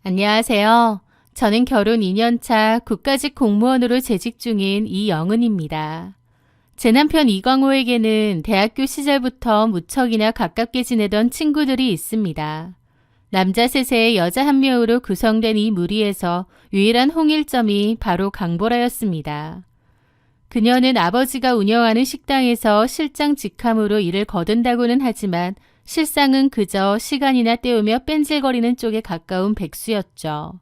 안녕하세요. 저는 결혼 2년차 국가직 공무원으로 재직 중인 이영은입니다. 제 남편 이광호에게는 대학교 시절부터 무척이나 가깝게 지내던 친구들이 있습니다. 남자 셋에 여자 한 명으로 구성된 이 무리에서 유일한 홍일점이 바로 강보라였습니다. 그녀는 아버지가 운영하는 식당에서 실장 직함으로 일을 거둔다고는 하지만 실상은 그저 시간이나 때우며 뺀질거리는 쪽에 가까운 백수였죠.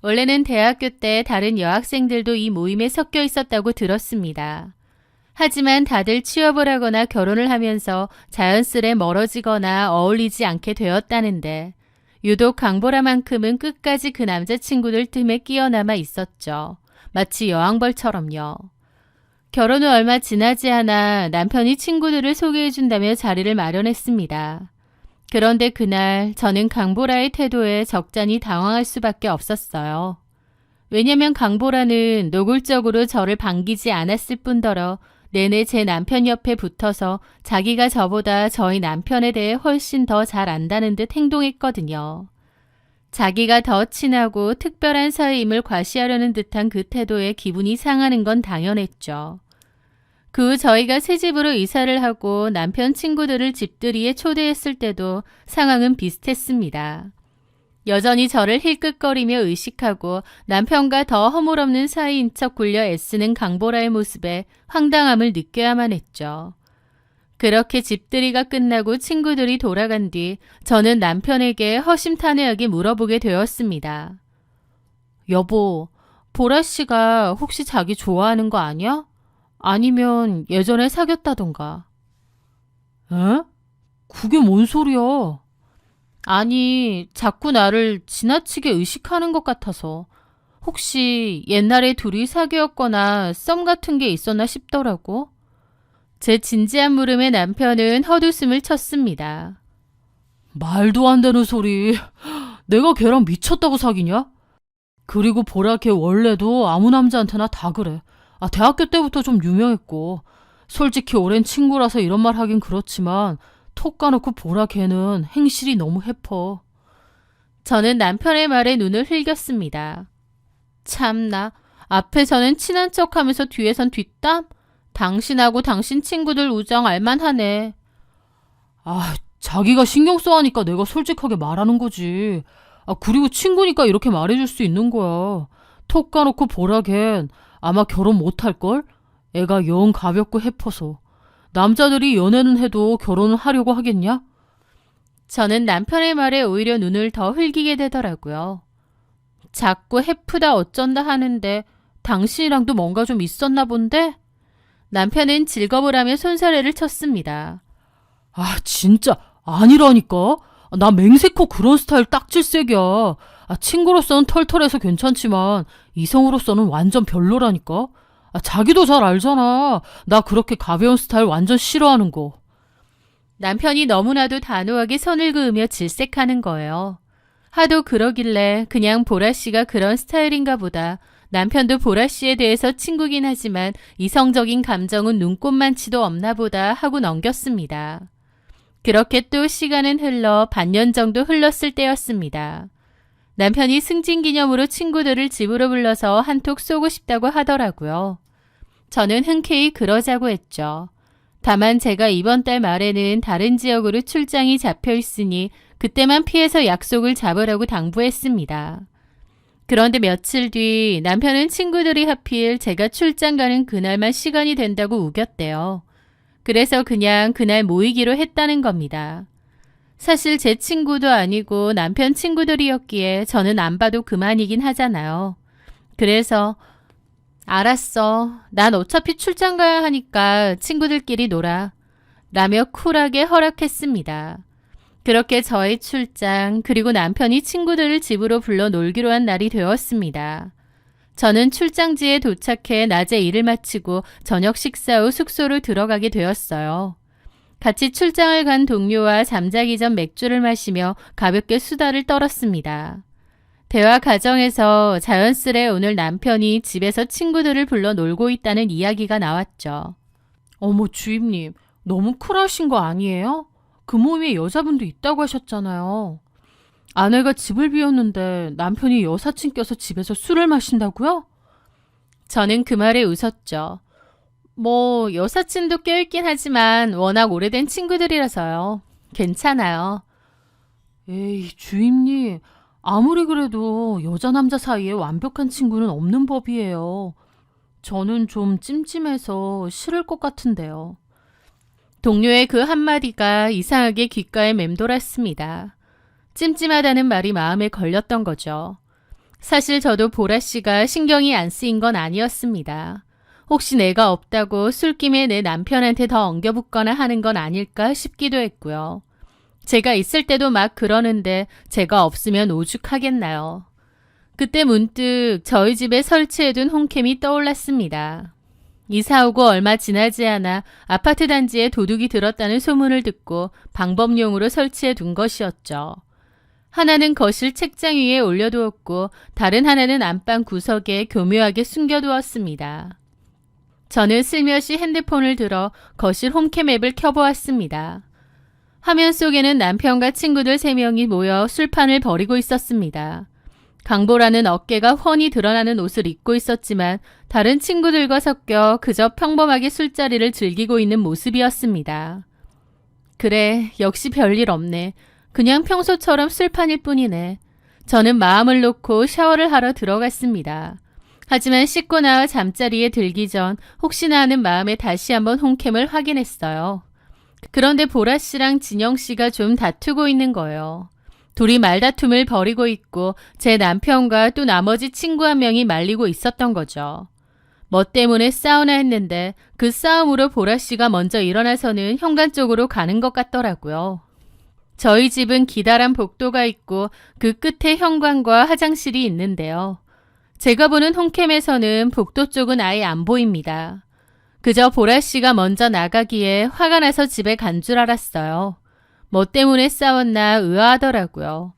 원래는 대학교 때 다른 여학생들도 이 모임에 섞여 있었다고 들었습니다. 하지만 다들 취업을 하거나 결혼을 하면서 자연스레 멀어지거나 어울리지 않게 되었다는데 유독 강보라만큼은 끝까지 그 남자친구들 틈에 끼어남아 있었죠. 마치 여왕벌처럼요. 결혼 후 얼마 지나지 않아 남편이 친구들을 소개해준다며 자리를 마련했습니다. 그런데 그날 저는 강보라의 태도에 적잖이 당황할 수밖에 없었어요. 왜냐면 강보라는 노골적으로 저를 반기지 않았을 뿐더러 내내 제 남편 옆에 붙어서 자기가 저보다 저희 남편에 대해 훨씬 더 잘 안다는 듯 행동했거든요. 자기가 더 친하고 특별한 사이임을 과시하려는 듯한 그 태도에 기분이 상하는 건 당연했죠. 그 후 저희가 새 집으로 이사를 하고 남편 친구들을 집들이에 초대했을 때도 상황은 비슷했습니다. 여전히 저를 힐끗거리며 의식하고 남편과 더 허물없는 사이인 척 굴려 애쓰는 강보라의 모습에 황당함을 느껴야만 했죠. 그렇게 집들이가 끝나고 친구들이 돌아간 뒤 저는 남편에게 허심탄회하게 물어보게 되었습니다. 여보, 보라 씨가 혹시 자기 좋아하는 거 아니야? 아니면 예전에 사귀었다던가. 에? 그게 뭔 소리야? 아니, 자꾸 나를 지나치게 의식하는 것 같아서 혹시 옛날에 둘이 사귀었거나 썸 같은 게 있었나 싶더라고. 제 진지한 물음에 남편은 헛웃음을 쳤습니다. 말도 안 되는 소리. 내가 걔랑 미쳤다고 사귀냐? 그리고 보라 걔 원래도 아무 남자한테나 다 그래. 대학교 때부터 좀 유명했고 솔직히 오랜 친구라서 이런 말 하긴 그렇지만 톡 까놓고 보라 걔는 행실이 너무 해퍼. 저는 남편의 말에 눈을 흘겼습니다. 참나, 앞에서는 친한 척하면서 뒤에선 뒷담? 당신하고 당신 친구들 우정 알만하네. 자기가 신경 써하니까 내가 솔직하게 말하는 거지. 그리고 친구니까 이렇게 말해줄 수 있는 거야. 톡 까놓고 보라 걘 아마 결혼 못할걸? 애가 영 가볍고 해퍼서. 남자들이 연애는 해도 결혼을 하려고 하겠냐? 저는 남편의 말에 오히려 눈을 더 흘기게 되더라고요. 자꾸 해프다 어쩐다 하는데 당신이랑도 뭔가 좀 있었나 본데? 남편은 즐거우라며 손사래를 쳤습니다. 진짜 아니라니까? 나 맹세코 그런 스타일 딱 질색이야. 친구로서는 털털해서 괜찮지만 이성으로서는 완전 별로라니까. 자기도 잘 알잖아. 나 그렇게 가벼운 스타일 완전 싫어하는 거. 남편이 너무나도 단호하게 선을 그으며 질색하는 거예요. 하도 그러길래 그냥 보라 씨가 그런 스타일인가 보다. 남편도 보라 씨에 대해서 친구긴 하지만 이성적인 감정은 눈꼽만치도 없나 보다 하고 넘겼습니다. 그렇게 또 시간은 흘러 반년 정도 흘렀을 때였습니다. 남편이 승진기념으로 친구들을 집으로 불러서 한톡 쏘고 싶다고 하더라고요. 저는 흔쾌히 그러자고 했죠. 다만 제가 이번 달 말에는 다른 지역으로 출장이 잡혀 있으니 그때만 피해서 약속을 잡으라고 당부했습니다. 그런데 며칠 뒤 남편은 친구들이 하필 제가 출장 가는 그날만 시간이 된다고 우겼대요. 그래서 그냥 그날 모이기로 했다는 겁니다. 사실 제 친구도 아니고 남편 친구들이었기에 저는 안 봐도 그만이긴 하잖아요. 그래서 알았어. 난 어차피 출장 가야 하니까 친구들끼리 놀아. 라며 쿨하게 허락했습니다. 그렇게 저의 출장 그리고 남편이 친구들을 집으로 불러 놀기로 한 날이 되었습니다. 저는 출장지에 도착해 낮에 일을 마치고 저녁 식사 후 숙소로 들어가게 되었어요. 같이 출장을 간 동료와 잠자기 전 맥주를 마시며 가볍게 수다를 떨었습니다. 대화 과정에서 자연스레 오늘 남편이 집에서 친구들을 불러 놀고 있다는 이야기가 나왔죠. 어머 주임님, 너무 쿨하신 거 아니에요? 그 모임에 여자분도 있다고 하셨잖아요. 아내가 집을 비웠는데 남편이 여사친 껴서 집에서 술을 마신다고요? 저는 그 말에 웃었죠. 뭐 여사친도 껴있긴 하지만 워낙 오래된 친구들이라서요. 괜찮아요. 에이, 주임님. 아무리 그래도 여자 남자 사이에 완벽한 친구는 없는 법이에요. 저는 좀 찜찜해서 싫을 것 같은데요. 동료의 그 한마디가 이상하게 귓가에 맴돌았습니다. 찜찜하다는 말이 마음에 걸렸던 거죠. 사실 저도 보라 씨가 신경이 안 쓰인 건 아니었습니다. 혹시 내가 없다고 술김에 내 남편한테 더 엉겨붙거나 하는 건 아닐까 싶기도 했고요. 제가 있을 때도 막 그러는데 제가 없으면 오죽하겠나요. 그때 문득 저희 집에 설치해둔 홈캠이 떠올랐습니다. 이사 오고 얼마 지나지 않아 아파트 단지에 도둑이 들었다는 소문을 듣고 방법용으로 설치해 둔 것이었죠. 하나는 거실 책장 위에 올려두었고 다른 하나는 안방 구석에 교묘하게 숨겨두었습니다. 저는 슬며시 핸드폰을 들어 거실 홈캠 앱을 켜보았습니다. 화면 속에는 남편과 친구들 3명이 모여 술판을 벌이고 있었습니다. 강보라는 어깨가 훤히 드러나는 옷을 입고 있었지만 다른 친구들과 섞여 그저 평범하게 술자리를 즐기고 있는 모습이었습니다. 그래, 역시 별일 없네. 그냥 평소처럼 술판일 뿐이네. 저는 마음을 놓고 샤워를 하러 들어갔습니다. 하지만 씻고 나와 잠자리에 들기 전 혹시나 하는 마음에 다시 한번 홈캠을 확인했어요. 그런데 보라 씨랑 진영 씨가 좀 다투고 있는 거예요. 둘이 말다툼을 벌이고 있고 제 남편과 또 나머지 친구 한 명이 말리고 있었던 거죠. 뭐 때문에 싸우나 했는데 그 싸움으로 보라 씨가 먼저 일어나서는 현관 쪽으로 가는 것 같더라고요. 저희 집은 기다란 복도가 있고 그 끝에 현관과 화장실이 있는데요. 제가 보는 홈캠에서는 복도 쪽은 아예 안 보입니다. 그저 보라 씨가 먼저 나가기에 화가 나서 집에 간 줄 알았어요. 뭐 때문에 싸웠나 의아하더라고요.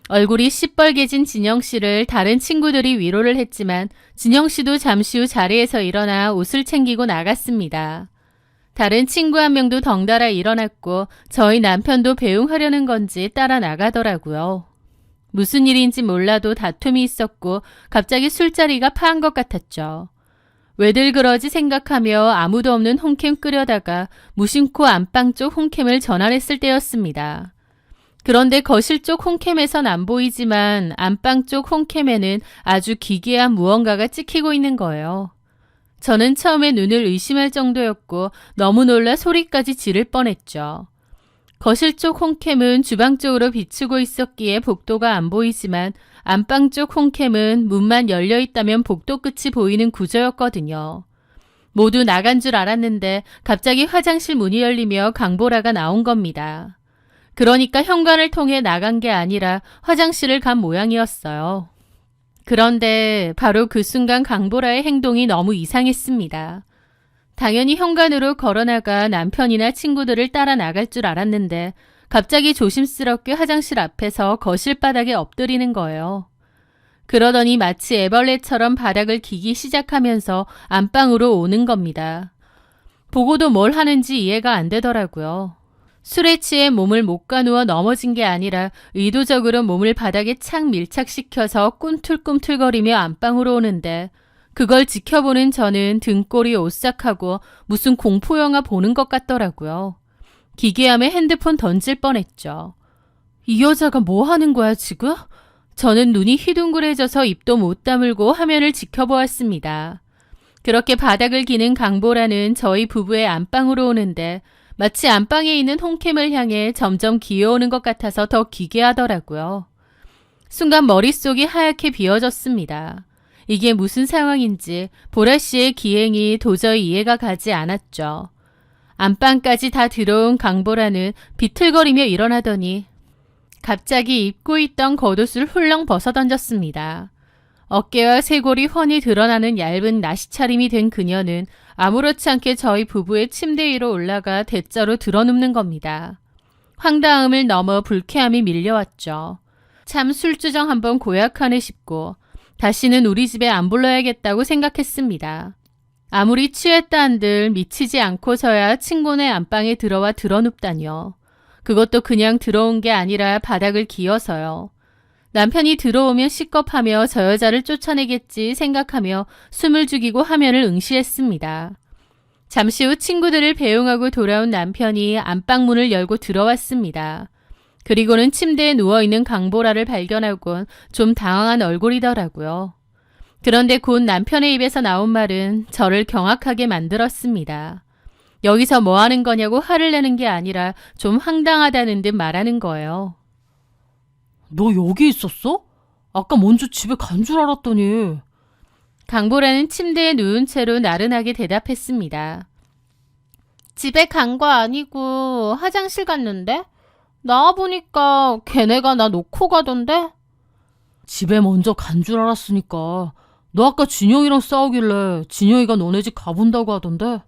얼굴이 시뻘개진 진영 씨를 다른 친구들이 위로를 했지만 진영 씨도 잠시 후 자리에서 일어나 옷을 챙기고 나갔습니다. 다른 친구 한 명도 덩달아 일어났고 저희 남편도 배웅하려는 건지 따라 나가더라고요. 무슨 일인지 몰라도 다툼이 있었고 갑자기 술자리가 파한 것 같았죠. 왜들 그러지 생각하며 아무도 없는 홈캠 끄려다가 무심코 안방 쪽 홈캠을 전환했을 때였습니다. 그런데 거실 쪽 홈캠에선 안 보이지만 안방 쪽 홈캠에는 아주 기괴한 무언가가 찍히고 있는 거예요. 저는 처음에 눈을 의심할 정도였고 너무 놀라 소리까지 지를 뻔했죠. 거실 쪽 홈캠은 주방 쪽으로 비추고 있었기에 복도가 안 보이지만 안방 쪽 홈캠은 문만 열려 있다면 복도 끝이 보이는 구조였거든요. 모두 나간 줄 알았는데 갑자기 화장실 문이 열리며 강보라가 나온 겁니다. 그러니까 현관을 통해 나간 게 아니라 화장실을 간 모양이었어요. 그런데 바로 그 순간 강보라의 행동이 너무 이상했습니다. 당연히 현관으로 걸어나가 남편이나 친구들을 따라 나갈 줄 알았는데 갑자기 조심스럽게 화장실 앞에서 거실 바닥에 엎드리는 거예요. 그러더니 마치 애벌레처럼 바닥을 기기 시작하면서 안방으로 오는 겁니다. 보고도 뭘 하는지 이해가 안 되더라고요. 술에 취해 몸을 못 가누어 넘어진 게 아니라 의도적으로 몸을 바닥에 착 밀착시켜서 꿈틀꿈틀거리며 안방으로 오는데 그걸 지켜보는 저는 등골이 오싹하고 무슨 공포영화 보는 것 같더라고요. 기괴함에 핸드폰 던질 뻔했죠. 이 여자가 뭐 하는 거야 지금? 저는 눈이 휘둥그레져서 입도 못 다물고 화면을 지켜보았습니다. 그렇게 바닥을 기는 강보라는 저희 부부의 안방으로 오는데 마치 안방에 있는 홈캠을 향해 점점 기어오는 것 같아서 더 기괴하더라고요. 순간 머릿속이 하얗게 비어졌습니다. 이게 무슨 상황인지 보라 씨의 기행이 도저히 이해가 가지 않았죠. 안방까지 다 들어온 강보라는 비틀거리며 일어나더니 갑자기 입고 있던 겉옷을 훌렁 벗어던졌습니다. 어깨와 쇄골이 훤히 드러나는 얇은 나시 차림이 된 그녀는 아무렇지 않게 저희 부부의 침대 위로 올라가 대자로 드러눕는 겁니다. 황당함을 넘어 불쾌함이 밀려왔죠. 참 술주정 한번 고약하네 싶고 다시는 우리 집에 안 불러야겠다고 생각했습니다. 아무리 취했다 한들 미치지 않고서야 친구네 안방에 들어와 드러눕다뇨. 그것도 그냥 들어온 게 아니라 바닥을 기어서요. 남편이 들어오면 시겁하며 저 여자를 쫓아내겠지 생각하며 숨을 죽이고 화면을 응시했습니다. 잠시 후 친구들을 배웅하고 돌아온 남편이 안방문을 열고 들어왔습니다. 그리고는 침대에 누워있는 강보라를 발견하곤 좀 당황한 얼굴이더라고요. 그런데 곧 남편의 입에서 나온 말은 저를 경악하게 만들었습니다. 여기서 뭐 하는 거냐고 화를 내는 게 아니라 좀 황당하다는 듯 말하는 거예요. 너 여기 있었어? 아까 먼저 집에 간 줄 알았더니. 강보라는 침대에 누운 채로 나른하게 대답했습니다. 집에 간 거 아니고 화장실 갔는데? 나와보니까 걔네가 나 놓고 가던데? 집에 먼저 간 줄 알았으니까. 너 아까 진영이랑 싸우길래 진영이가 너네 집 가본다고 하던데.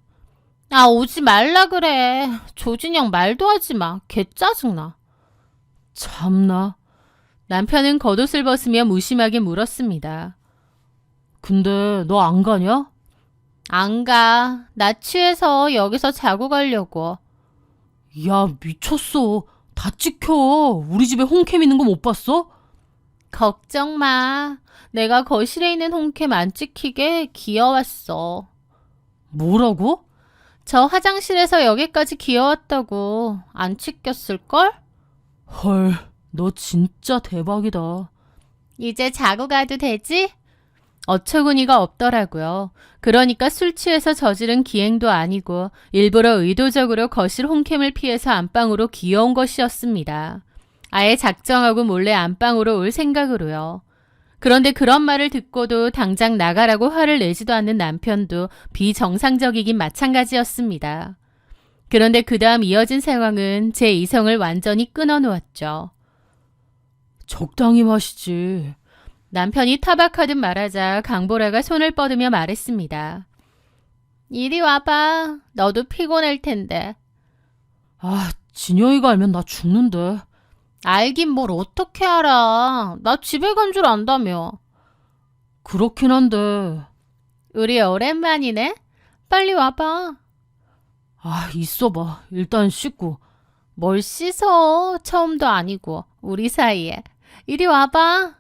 아, 오지 말라 그래. 조진영 말도 하지 마. 개 짜증나. 참나. 남편은 겉옷을 벗으며 무심하게 물었습니다. 근데 너 안 가냐? 안 가. 나 취해서 여기서 자고 가려고. 야, 미쳤어. 다 찍혀. 우리 집에 홈캠 있는 거 못 봤어? 걱정 마. 내가 거실에 있는 홈캠 안 찍히게 기어왔어. 뭐라고? 저 화장실에서 여기까지 기어왔다고. 안 찍혔을걸? 헐, 너 진짜 대박이다. 이제 자고 가도 되지? 어처구니가 없더라고요. 그러니까 술 취해서 저지른 기행도 아니고 일부러 의도적으로 거실 홈캠을 피해서 안방으로 기어온 것이었습니다. 아예 작정하고 몰래 안방으로 올 생각으로요. 그런데 그런 말을 듣고도 당장 나가라고 화를 내지도 않는 남편도 비정상적이긴 마찬가지였습니다. 그런데 그 다음 이어진 상황은 제 이성을 완전히 끊어놓았죠. 적당히 마시지. 남편이 타박하듯 말하자 강보라가 손을 뻗으며 말했습니다. 이리 와봐. 너도 피곤할 텐데. 아, 진영이가 알면 나 죽는데. 알긴 뭘 어떻게 알아. 나 집에 간 줄 안다며. 그렇긴 한데. 우리 오랜만이네. 빨리 와봐. 아, 있어봐. 일단 씻고. 뭘 씻어. 처음도 아니고 우리 사이에. 이리 와봐.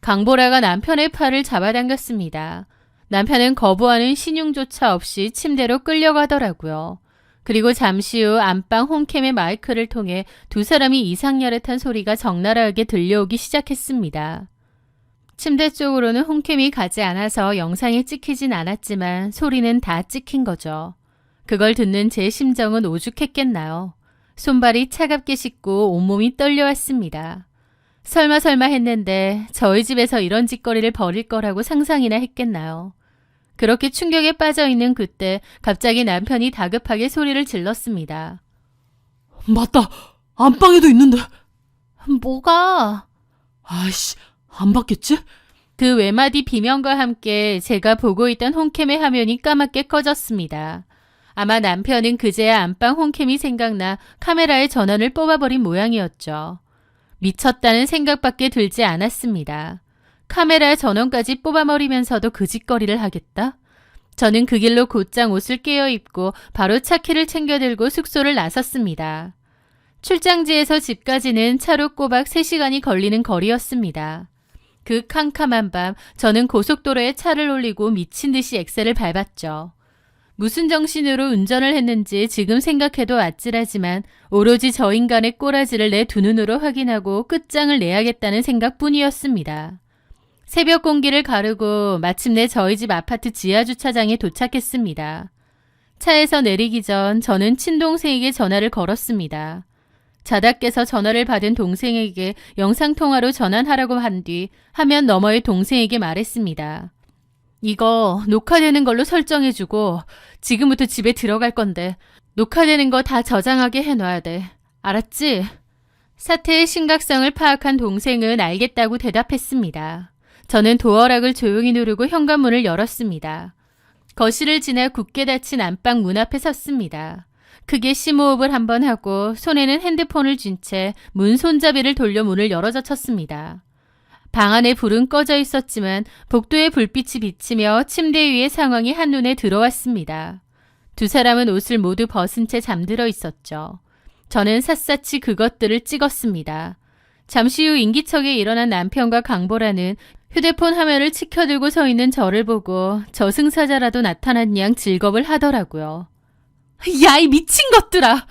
강보라가 남편의 팔을 잡아당겼습니다. 남편은 거부하는 신용조차 없이 침대로 끌려가더라고요. 그리고 잠시 후 안방 홈캠의 마이크를 통해 두 사람이 이상야릇한 소리가 적나라하게 들려오기 시작했습니다. 침대 쪽으로는 홈캠이 가지 않아서 영상에 찍히진 않았지만 소리는 다 찍힌 거죠. 그걸 듣는 제 심정은 오죽했겠나요. 손발이 차갑게 식고 온몸이 떨려왔습니다. 설마 했는데 저희 집에서 이런 짓거리를 벌일 거라고 상상이나 했겠나요. 그렇게 충격에 빠져있는 그때 갑자기 남편이 다급하게 소리를 질렀습니다. 맞다. 안방에도 있는데. 뭐가? 아이씨, 안 봤겠지? 그 외마디 비명과 함께 제가 보고 있던 홈캠의 화면이 까맣게 꺼졌습니다. 아마 남편은 그제야 안방 홈캠이 생각나 카메라의 전원을 뽑아버린 모양이었죠. 미쳤다는 생각밖에 들지 않았습니다. 카메라 전원까지 뽑아버리면서도 그 짓거리를 하겠다? 저는 그 길로 곧장 옷을 깨어입고 바로 차키를 챙겨 들고 숙소를 나섰습니다. 출장지에서 집까지는 차로 꼬박 3시간이 걸리는 거리였습니다. 그 캄캄한 밤 저는 고속도로에 차를 올리고 미친 듯이 엑셀을 밟았죠. 무슨 정신으로 운전을 했는지 지금 생각해도 아찔하지만 오로지 저 인간의 꼬라지를 내 두 눈으로 확인하고 끝장을 내야겠다는 생각뿐이었습니다. 새벽 공기를 가르고 마침내 저희 집 아파트 지하주차장에 도착했습니다. 차에서 내리기 전 저는 친동생에게 전화를 걸었습니다. 자다 깨서 전화를 받은 동생에게 영상통화로 전환하라고 한 뒤 화면 너머의 동생에게 말했습니다. 이거 녹화되는 걸로 설정해주고 지금부터 집에 들어갈 건데 녹화되는 거 다 저장하게 해놔야 돼. 알았지? 사태의 심각성을 파악한 동생은 알겠다고 대답했습니다. 저는 도어락을 조용히 누르고 현관문을 열었습니다. 거실을 지나 굳게 닫힌 안방 문 앞에 섰습니다. 크게 심호흡을 한번 하고 손에는 핸드폰을 쥔 채 문 손잡이를 돌려 문을 열어젖혔습니다. 방 안에 불은 꺼져 있었지만 복도에 불빛이 비치며 침대 위의 상황이 한눈에 들어왔습니다. 두 사람은 옷을 모두 벗은 채 잠들어 있었죠. 저는 샅샅이 그것들을 찍었습니다. 잠시 후 인기척에 일어난 남편과 강보라는 휴대폰 화면을 치켜들고 서 있는 저를 보고 저승사자라도 나타난 양 즐겁을 하더라고요. 야, 이 미친 것들아!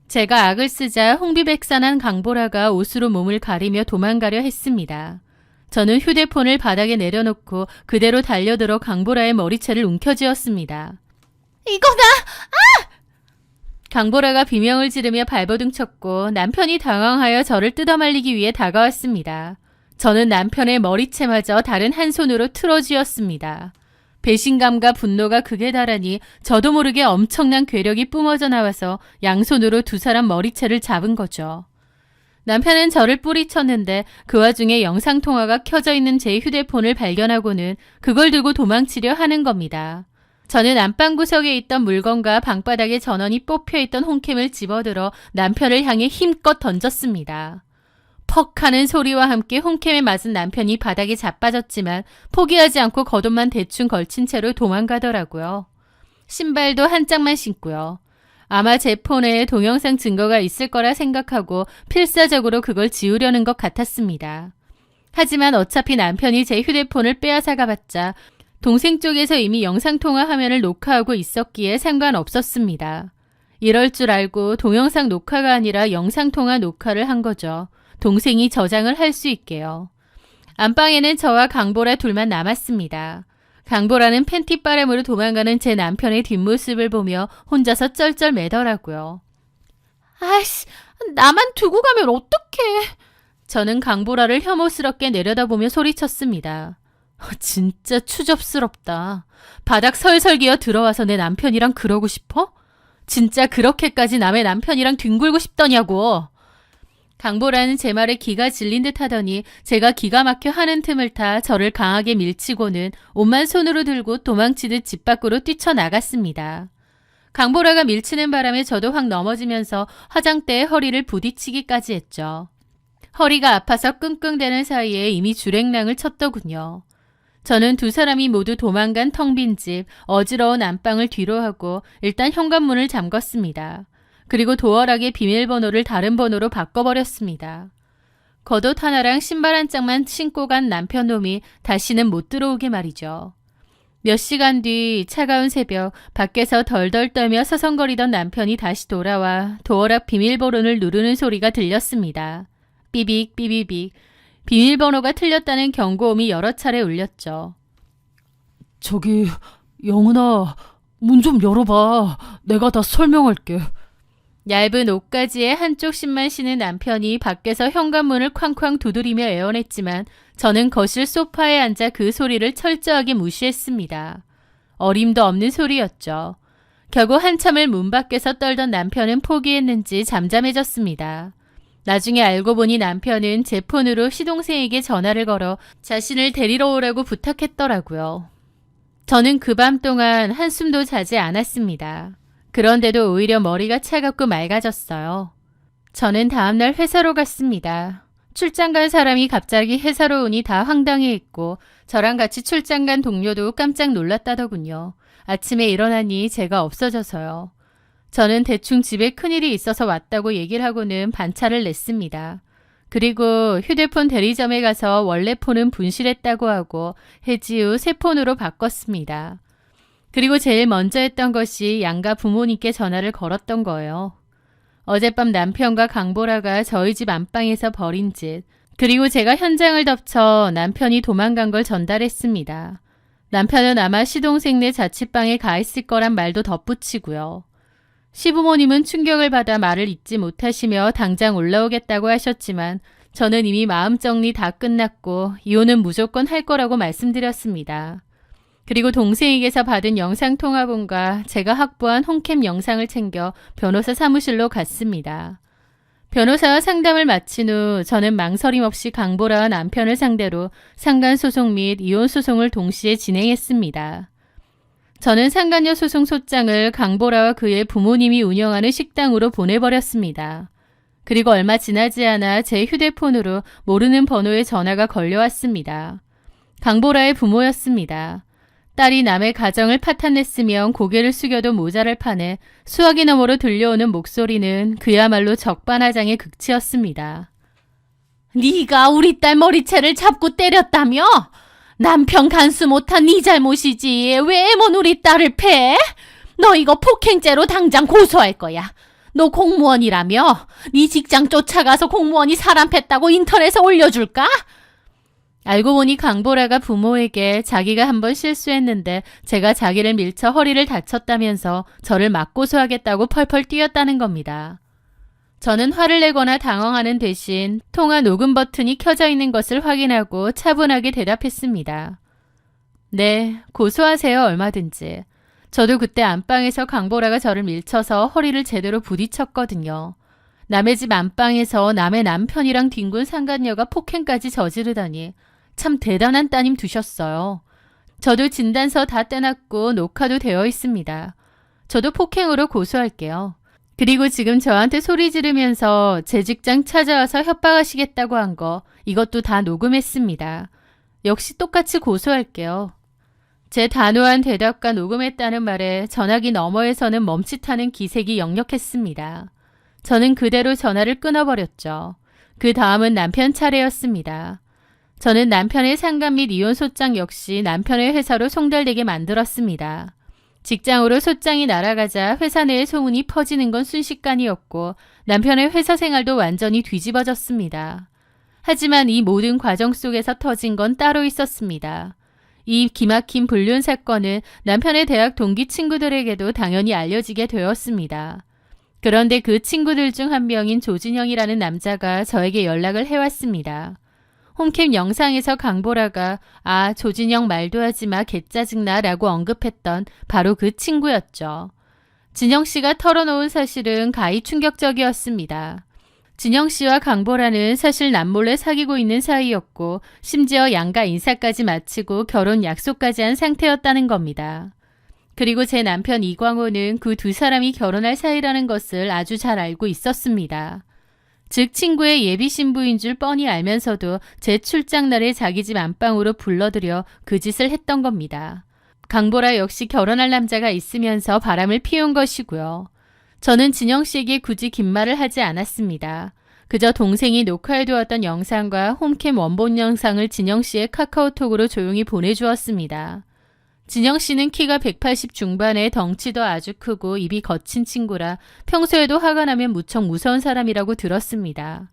제가 악을 쓰자 홍비백산한 강보라가 옷으로 몸을 가리며 도망가려 했습니다. 저는 휴대폰을 바닥에 내려놓고 그대로 달려들어 강보라의 머리채를 움켜쥐었습니다. 이거다! 강보라가 비명을 지르며 발버둥 쳤고 남편이 당황하여 저를 뜯어말리기 위해 다가왔습니다. 저는 남편의 머리채마저 다른 한 손으로 틀어쥐었습니다. 배신감과 분노가 극에 달하니 저도 모르게 엄청난 괴력이 뿜어져 나와서 양손으로 두 사람 머리채를 잡은 거죠. 남편은 저를 뿌리쳤는데 그 와중에 영상통화가 켜져 있는 제 휴대폰을 발견하고는 그걸 들고 도망치려 하는 겁니다. 저는 안방 구석에 있던 물건과 방바닥에 전원이 뽑혀있던 홈캠을 집어들어 남편을 향해 힘껏 던졌습니다. 퍽 하는 소리와 함께 홈캠에 맞은 남편이 바닥에 자빠졌지만 포기하지 않고 겉옷만 대충 걸친 채로 도망가더라고요. 신발도 한 짝만 신고요. 아마 제 폰에 동영상 증거가 있을 거라 생각하고 필사적으로 그걸 지우려는 것 같았습니다. 하지만 어차피 남편이 제 휴대폰을 빼앗아 가봤자 동생 쪽에서 이미 영상통화 화면을 녹화하고 있었기에 상관없었습니다. 이럴 줄 알고 동영상 녹화가 아니라 영상통화 녹화를 한 거죠. 동생이 저장을 할 수 있게요. 안방에는 저와 강보라 둘만 남았습니다. 강보라는 팬티바람으로 도망가는 제 남편의 뒷모습을 보며 혼자서 쩔쩔매더라고요. 아이씨, 나만 두고 가면 어떡해. 저는 강보라를 혐오스럽게 내려다보며 소리쳤습니다. 진짜 추접스럽다. 바닥 설설 기어 들어와서 내 남편이랑 그러고 싶어? 진짜 그렇게까지 남의 남편이랑 뒹굴고 싶더냐고. 강보라는 제 말에 기가 질린 듯 하더니 제가 기가 막혀 하는 틈을 타 저를 강하게 밀치고는 옷만 손으로 들고 도망치듯 집 밖으로 뛰쳐나갔습니다. 강보라가 밀치는 바람에 저도 확 넘어지면서 화장대에 허리를 부딪히기까지 했죠. 허리가 아파서 끙끙대는 사이에 이미 주랭랑을 쳤더군요. 저는 두 사람이 모두 도망간 텅 빈 집, 어지러운 안방을 뒤로하고 일단 현관문을 잠궜습니다. 그리고 도어락의 비밀번호를 다른 번호로 바꿔버렸습니다. 겉옷 하나랑 신발 한 짝만 신고 간 남편 놈이 다시는 못 들어오게 말이죠. 몇 시간 뒤 차가운 새벽 밖에서 덜덜 떨며 서성거리던 남편이 다시 돌아와 도어락 비밀번호를 누르는 소리가 들렸습니다. 삐빅 삐비빅. 비밀번호가 틀렸다는 경고음이 여러 차례 울렸죠. 저기, 영은아, 문 좀 열어봐. 내가 다 설명할게. 얇은 옷가지에 한쪽 신만 신은 남편이 밖에서 현관문을 쾅쾅 두드리며 애원했지만 저는 거실 소파에 앉아 그 소리를 철저하게 무시했습니다. 어림도 없는 소리였죠. 결국 한참을 문 밖에서 떨던 남편은 포기했는지 잠잠해졌습니다. 나중에 알고 보니 남편은 제 폰으로 시동생에게 전화를 걸어 자신을 데리러 오라고 부탁했더라고요. 저는 그 밤 동안 한숨도 자지 않았습니다. 그런데도 오히려 머리가 차갑고 맑아졌어요. 저는 다음날 회사로 갔습니다. 출장 간 사람이 갑자기 회사로 오니 다 황당해했고 저랑 같이 출장 간 동료도 깜짝 놀랐다더군요. 아침에 일어나니 제가 없어져서요. 저는 대충 집에 큰일이 있어서 왔다고 얘기를 하고는 반차를 냈습니다. 그리고 휴대폰 대리점에 가서 원래 폰은 분실했다고 하고 해지 후 새 폰으로 바꿨습니다. 그리고 제일 먼저 했던 것이 양가 부모님께 전화를 걸었던 거예요. 어젯밤 남편과 강보라가 저희 집 안방에서 벌인 짓, 그리고 제가 현장을 덮쳐 남편이 도망간 걸 전달했습니다. 남편은 아마 시동생네 자취방에 가 있을 거란 말도 덧붙이고요. 시부모님은 충격을 받아 말을 잇지 못하시며 당장 올라오겠다고 하셨지만 저는 이미 마음 정리 다 끝났고 이혼은 무조건 할 거라고 말씀드렸습니다. 그리고 동생에게서 받은 영상통화본과 제가 확보한 홈캠 영상을 챙겨 변호사 사무실로 갔습니다. 변호사와 상담을 마친 후 저는 망설임 없이 강보라와 남편을 상대로 상간소송 및 이혼소송을 동시에 진행했습니다. 저는 상간녀 소송 소장을 강보라와 그의 부모님이 운영하는 식당으로 보내버렸습니다. 그리고 얼마 지나지 않아 제 휴대폰으로 모르는 번호의 전화가 걸려왔습니다. 강보라의 부모였습니다. 딸이 남의 가정을 파탄냈으면 고개를 숙여도 모자랄 판에 수화기 너머로 들려오는 목소리는 그야말로 적반하장의 극치였습니다. 네가 우리 딸 머리채를 잡고 때렸다며? 남편 간수 못한 네 잘못이지. 왜 애몬 우리 딸을 패? 너 이거 폭행죄로 당장 고소할 거야. 너 공무원이라며? 네 직장 쫓아가서 공무원이 사람 팼다고 인터넷에 올려줄까? 알고 보니 강보라가 부모에게 자기가 한번 실수했는데 제가 자기를 밀쳐 허리를 다쳤다면서 저를 맞고소하겠다고 펄펄 뛰었다는 겁니다. 저는 화를 내거나 당황하는 대신 통화 녹음 버튼이 켜져 있는 것을 확인하고 차분하게 대답했습니다. 네, 고소하세요, 얼마든지. 저도 그때 안방에서 강보라가 저를 밀쳐서 허리를 제대로 부딪혔거든요. 남의 집 안방에서 남의 남편이랑 뒹군 상간녀가 폭행까지 저지르다니 참 대단한 따님 두셨어요. 저도 진단서 다 떼놨고 녹화도 되어 있습니다. 저도 폭행으로 고소할게요. 그리고 지금 저한테 소리 지르면서 제 직장 찾아와서 협박하시겠다고 한 거 이것도 다 녹음했습니다. 역시 똑같이 고소할게요. 제 단호한 대답과 녹음했다는 말에 전화기 너머에서는 멈칫하는 기색이 역력했습니다. 저는 그대로 전화를 끊어버렸죠. 그 다음은 남편 차례였습니다. 저는 남편의 상감 및 이혼 소장 역시 남편의 회사로 송달되게 만들었습니다. 직장으로 소장이 날아가자 회사 내에 소문이 퍼지는 건 순식간이었고 남편의 회사 생활도 완전히 뒤집어졌습니다. 하지만 이 모든 과정 속에서 터진 건 따로 있었습니다. 이 기막힌 불륜 사건은 남편의 대학 동기 친구들에게도 당연히 알려지게 되었습니다. 그런데 그 친구들 중 한 명인 조진영이라는 남자가 저에게 연락을 해왔습니다. 홈캠 영상에서 강보라가 조진영 말도 하지마 개짜증나 라고 언급했던 바로 그 친구였죠. 진영 씨가 털어놓은 사실은 가히 충격적이었습니다. 진영 씨와 강보라는 사실 남몰래 사귀고 있는 사이였고 심지어 양가 인사까지 마치고 결혼 약속까지 한 상태였다는 겁니다. 그리고 제 남편 이광호는 그 두 사람이 결혼할 사이라는 것을 아주 잘 알고 있었습니다. 즉 친구의 예비 신부인 줄 뻔히 알면서도 제 출장날에 자기 집 안방으로 불러들여 그 짓을 했던 겁니다. 강보라 역시 결혼할 남자가 있으면서 바람을 피운 것이고요. 저는 진영 씨에게 굳이 긴 말을 하지 않았습니다. 그저 동생이 녹화해두었던 영상과 홈캠 원본 영상을 진영 씨의 카카오톡으로 조용히 보내주었습니다. 진영 씨는 키가 180 중반에 덩치도 아주 크고 입이 거친 친구라 평소에도 화가 나면 무척 무서운 사람이라고 들었습니다.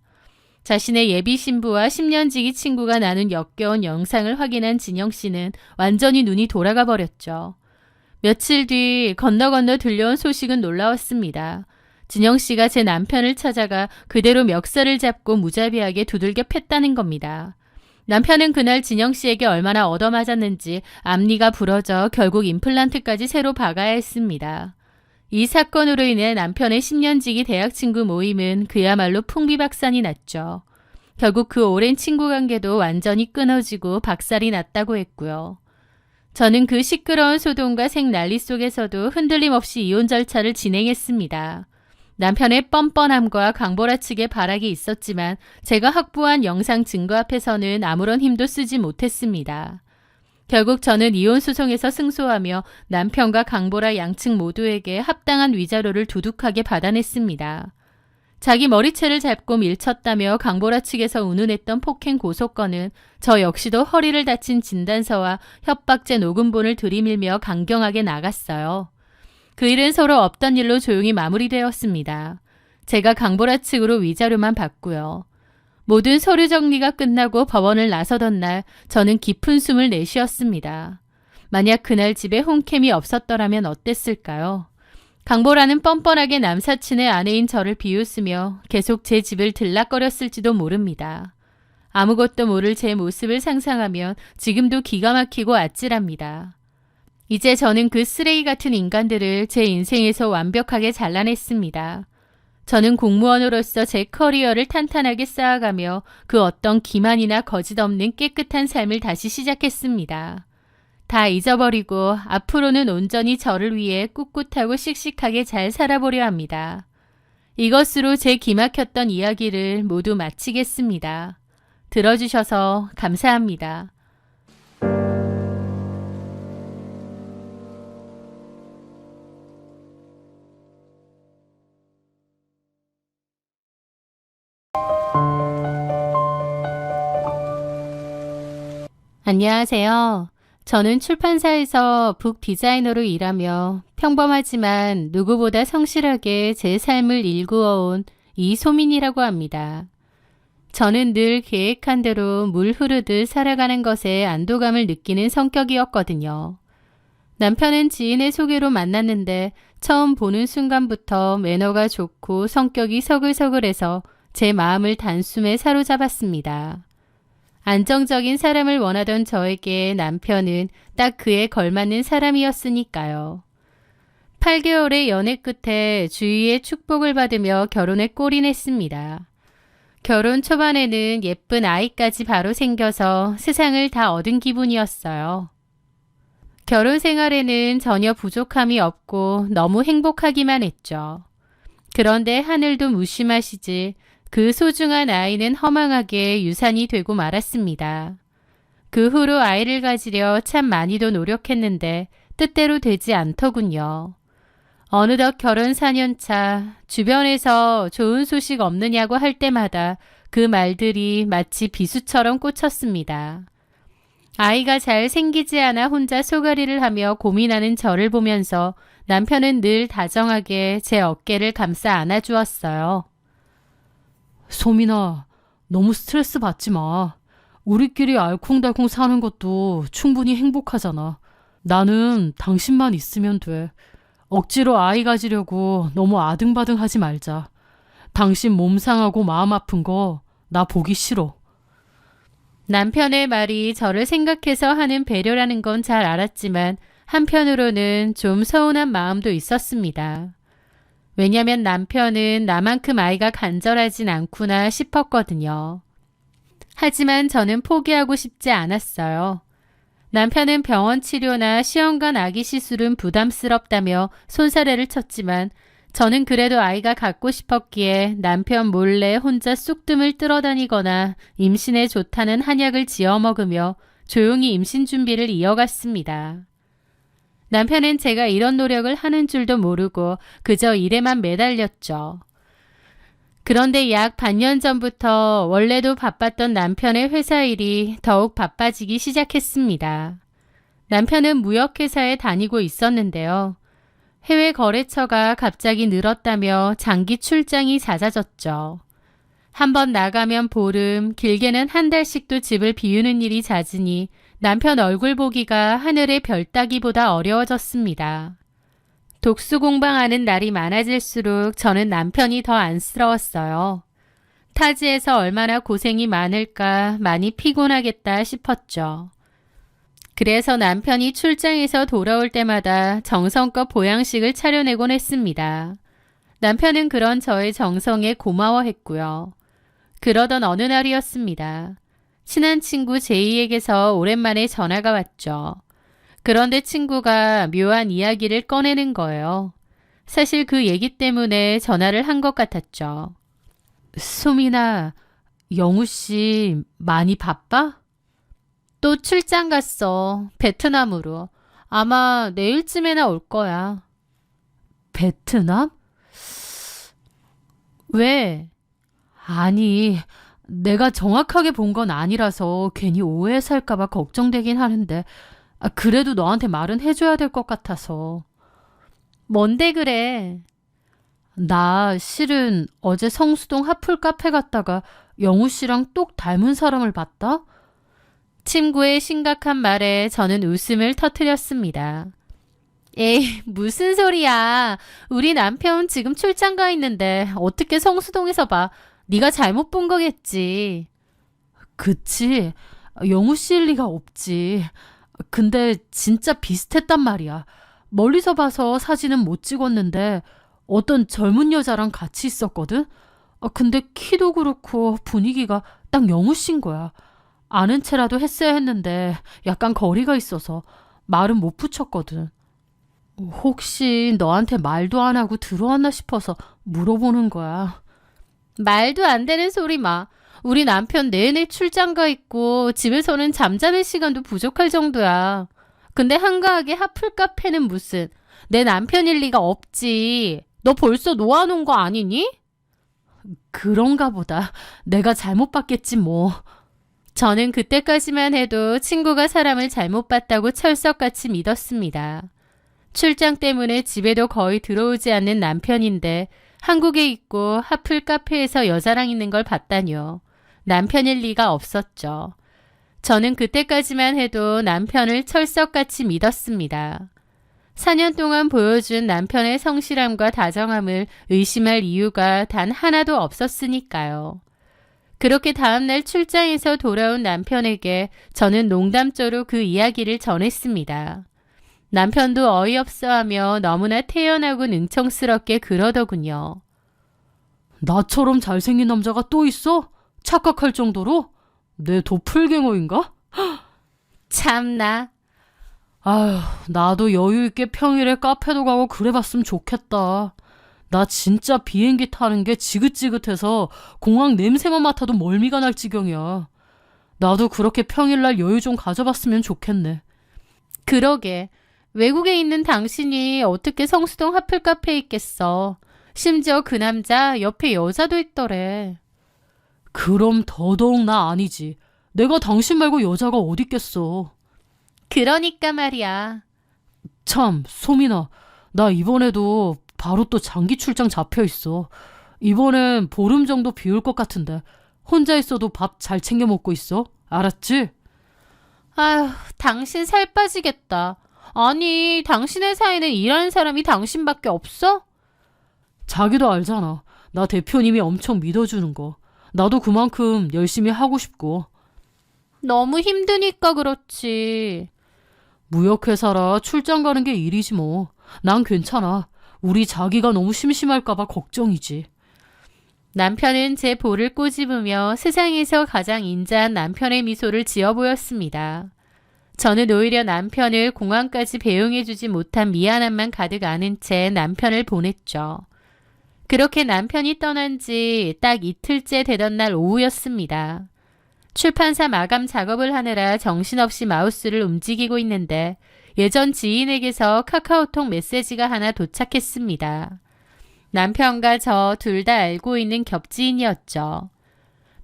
자신의 예비 신부와 10년 지기 친구가 나눈 역겨운 영상을 확인한 진영 씨는 완전히 눈이 돌아가 버렸죠. 며칠 뒤 건너 들려온 소식은 놀라웠습니다. 진영 씨가 제 남편을 찾아가 그대로 멱살을 잡고 무자비하게 두들겨 팼다는 겁니다. 남편은 그날 진영 씨에게 얼마나 얻어맞았는지 앞니가 부러져 결국 임플란트까지 새로 박아야 했습니다. 이 사건으로 인해 남편의 10년지기 대학 친구 모임은 그야말로 풍비박산이 났죠. 결국 그 오랜 친구 관계도 완전히 끊어지고 박살이 났다고 했고요. 저는 그 시끄러운 소동과 생난리 속에서도 흔들림 없이 이혼 절차를 진행했습니다. 남편의 뻔뻔함과 강보라 측의 발악이 있었지만 제가 확보한 영상 증거 앞에서는 아무런 힘도 쓰지 못했습니다. 결국 저는 이혼 소송에서 승소하며 남편과 강보라 양측 모두에게 합당한 위자료를 두둑하게 받아냈습니다. 자기 머리채를 잡고 밀쳤다며 강보라 측에서 운운했던 폭행 고소건은 저 역시도 허리를 다친 진단서와 협박죄 녹음본을 들이밀며 강경하게 나갔어요. 그 일은 서로 없던 일로 조용히 마무리되었습니다. 제가 강보라 측으로 위자료만 받고요. 모든 서류 정리가 끝나고 법원을 나서던 날 저는 깊은 숨을 내쉬었습니다. 만약 그날 집에 홈캠이 없었더라면 어땠을까요? 강보라는 뻔뻔하게 남사친의 아내인 저를 비웃으며 계속 제 집을 들락거렸을지도 모릅니다. 아무것도 모를 제 모습을 상상하면 지금도 기가 막히고 아찔합니다. 이제 저는 그 쓰레기 같은 인간들을 제 인생에서 완벽하게 잘라냈습니다. 저는 공무원으로서 제 커리어를 탄탄하게 쌓아가며 그 어떤 기만이나 거짓 없는 깨끗한 삶을 다시 시작했습니다. 다 잊어버리고 앞으로는 온전히 저를 위해 꿋꿋하고 씩씩하게 잘 살아보려 합니다. 이것으로 제 기막혔던 이야기를 모두 마치겠습니다. 들어주셔서 감사합니다. 안녕하세요. 저는 출판사에서 북 디자이너로 일하며 평범하지만 누구보다 성실하게 제 삶을 일구어온 이소민이라고 합니다. 저는 늘 계획한 대로 물 흐르듯 살아가는 것에 안도감을 느끼는 성격이었거든요. 남편은 지인의 소개로 만났는데 처음 보는 순간부터 매너가 좋고 성격이 서글서글해서 제 마음을 단숨에 사로잡았습니다. 안정적인 사람을 원하던 저에게 남편은 딱 그에 걸맞는 사람이었으니까요. 8개월의 연애 끝에 주위의 축복을 받으며 결혼에 골인했습니다. 결혼 초반에는 예쁜 아이까지 바로 생겨서 세상을 다 얻은 기분이었어요. 결혼 생활에는 전혀 부족함이 없고 너무 행복하기만 했죠. 그런데 하늘도 무심하시지 그 소중한 아이는 허망하게 유산이 되고 말았습니다. 그 후로 아이를 가지려 참 많이도 노력했는데 뜻대로 되지 않더군요. 어느덧 결혼 4년 차, 주변에서 좋은 소식 없느냐고 할 때마다 그 말들이 마치 비수처럼 꽂혔습니다. 아이가 잘 생기지 않아 혼자 소가리를 하며 고민하는 저를 보면서 남편은 늘 다정하게 제 어깨를 감싸 안아주었어요. 소민아, 너무 스트레스 받지 마. 우리끼리 알콩달콩 사는 것도 충분히 행복하잖아. 나는 당신만 있으면 돼. 억지로 아이 가지려고 너무 아등바등 하지 말자. 당신 몸 상하고 마음 아픈 거 나 보기 싫어. 남편의 말이 저를 생각해서 하는 배려라는 건 잘 알았지만 한편으로는 좀 서운한 마음도 있었습니다. 왜냐면 남편은 나만큼 아이가 간절하진 않구나 싶었거든요. 하지만 저는 포기하고 싶지 않았어요. 남편은 병원 치료나 시험관 아기 시술은 부담스럽다며 손사래를 쳤지만 저는 그래도 아이가 갖고 싶었기에 남편 몰래 혼자 쑥뜸을 끌어다니거나 임신에 좋다는 한약을 지어 먹으며 조용히 임신 준비를 이어갔습니다. 남편은 제가 이런 노력을 하는 줄도 모르고 그저 일에만 매달렸죠. 그런데 약 반년 전부터 원래도 바빴던 남편의 회사 일이 더욱 바빠지기 시작했습니다. 남편은 무역회사에 다니고 있었는데요. 해외 거래처가 갑자기 늘었다며 장기 출장이 잦아졌죠. 한번 나가면 보름, 길게는 한 달씩도 집을 비우는 일이 잦으니 남편 얼굴 보기가 하늘의 별 따기보다 어려워졌습니다. 독수 공방하는 날이 많아질수록 저는 남편이 더 안쓰러웠어요. 타지에서 얼마나 고생이 많을까 많이 피곤하겠다 싶었죠. 그래서 남편이 출장에서 돌아올 때마다 정성껏 보양식을 차려내곤 했습니다. 남편은 그런 저의 정성에 고마워했고요. 그러던 어느 날이었습니다. 친한 친구 제이에게서 오랜만에 전화가 왔죠. 그런데 친구가 묘한 이야기를 꺼내는 거예요. 사실 그 얘기 때문에 전화를 한 것 같았죠. 소민아, 영우 씨 많이 바빠? 또 출장 갔어. 베트남으로. 아마 내일쯤에나 올 거야. 베트남? 왜? 아니, 내가 정확하게 본 건 아니라서 괜히 오해 살까봐 걱정되긴 하는데 그래도 너한테 말은 해줘야 될 것 같아서. 뭔데 그래? 나 실은 어제 성수동 하플 카페 갔다가 영우 씨랑 똑 닮은 사람을 봤다? 친구의 심각한 말에 저는 웃음을 터뜨렸습니다. 에이, 무슨 소리야. 우리 남편 지금 출장 가 있는데 어떻게 성수동에서 봐. 네가 잘못 본 거겠지. 그치. 영우 씨일 리가 없지. 근데 진짜 비슷했단 말이야. 멀리서 봐서 사진은 못 찍었는데 어떤 젊은 여자랑 같이 있었거든? 근데 키도 그렇고 분위기가 딱 영우 씨인 거야. 아는 체라도 했어야 했는데 약간 거리가 있어서 말은 못 붙였거든. 혹시 너한테 말도 안 하고 들어왔나 싶어서 물어보는 거야. 말도 안 되는 소리 마. 우리 남편 내내 출장 가 있고 집에서는 잠자는 시간도 부족할 정도야. 근데 한가하게 하플 카페는 무슨. 내 남편일 리가 없지. 너 벌써 놓아놓은 거 아니니? 그런가 보다. 내가 잘못 봤겠지 뭐. 저는 그때까지만 해도 친구가 사람을 잘못 봤다고 철석같이 믿었습니다. 출장 때문에 집에도 거의 들어오지 않는 남편인데 한국에 있고 하플 카페에서 여자랑 있는 걸 봤다뇨. 남편일 리가 없었죠. 저는 그때까지만 해도 남편을 철석같이 믿었습니다. 4년 동안 보여준 남편의 성실함과 다정함을 의심할 이유가 단 하나도 없었으니까요. 그렇게 다음날 출장에서 돌아온 남편에게 저는 농담조로 그 이야기를 전했습니다. 남편도 어이없어하며 너무나 태연하고 능청스럽게 그러더군요. 나처럼 잘생긴 남자가 또 있어? 착각할 정도로? 내 도플갱어인가? 참나. 아휴, 나도 여유 있게 평일에 카페도 가고 그래봤으면 좋겠다. 나 진짜 비행기 타는 게 지긋지긋해서 공항 냄새만 맡아도 멀미가 날 지경이야. 나도 그렇게 평일날 여유 좀 가져봤으면 좋겠네. 그러게. 외국에 있는 당신이 어떻게 성수동 하플 카페에 있겠어. 심지어 그 남자 옆에 여자도 있더래. 그럼 더더욱 나 아니지. 내가 당신 말고 여자가 어딨겠어. 그러니까 말이야. 참, 소민아. 나 이번에도 바로 또 장기 출장 잡혀 있어. 이번엔 보름 정도 비울 것 같은데 혼자 있어도 밥 잘 챙겨 먹고 있어. 알았지? 아휴, 당신 살 빠지겠다. 아니, 당신의 사이는 일하는 사람이 당신밖에 없어? 자기도 알잖아. 나 대표님이 엄청 믿어주는 거. 나도 그만큼 열심히 하고 싶고. 너무 힘드니까 그렇지. 무역회사라 출장 가는 게 일이지 뭐. 난 괜찮아. 우리 자기가 너무 심심할까봐 걱정이지. 남편은 제 볼을 꼬집으며 세상에서 가장 인자한 남편의 미소를 지어 보였습니다. 저는 오히려 남편을 공항까지 배웅해주지 못한 미안함만 가득 안은 채 남편을 보냈죠. 그렇게 남편이 떠난 지 딱 이틀째 되던 날 오후였습니다. 출판사 마감 작업을 하느라 정신없이 마우스를 움직이고 있는데 예전 지인에게서 카카오톡 메시지가 하나 도착했습니다. 남편과 저 둘 다 알고 있는 겹지인이었죠.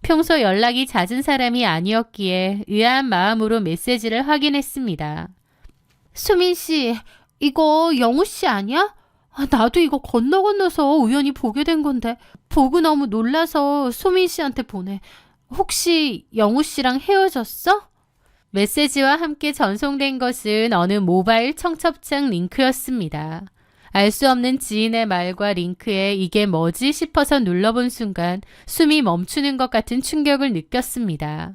평소 연락이 잦은 사람이 아니었기에 의아한 마음으로 메시지를 확인했습니다. 수민 씨, 이거 영우 씨 아니야? 나도 이거 건너서 우연히 보게 된 건데 보고 너무 놀라서 수민 씨한테 보내. 혹시 영우 씨랑 헤어졌어? 메시지와 함께 전송된 것은 어느 모바일 청첩장 링크였습니다. 알 수 없는 지인의 말과 링크에 이게 뭐지 싶어서 눌러본 순간 숨이 멈추는 것 같은 충격을 느꼈습니다.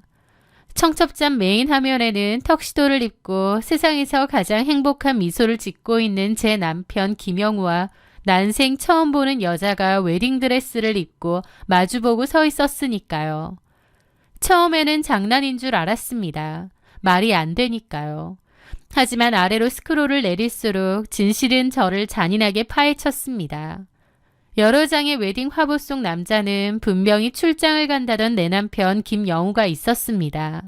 청첩장 메인 화면에는 턱시도를 입고 세상에서 가장 행복한 미소를 짓고 있는 제 남편 김영우와 난생 처음 보는 여자가 웨딩드레스를 입고 마주보고 서 있었으니까요. 처음에는 장난인 줄 알았습니다. 말이 안 되니까요. 하지만 아래로 스크롤을 내릴수록 진실은 저를 잔인하게 파헤쳤습니다. 여러 장의 웨딩 화보 속 남자는 분명히 출장을 간다던 내 남편 김영우가 있었습니다.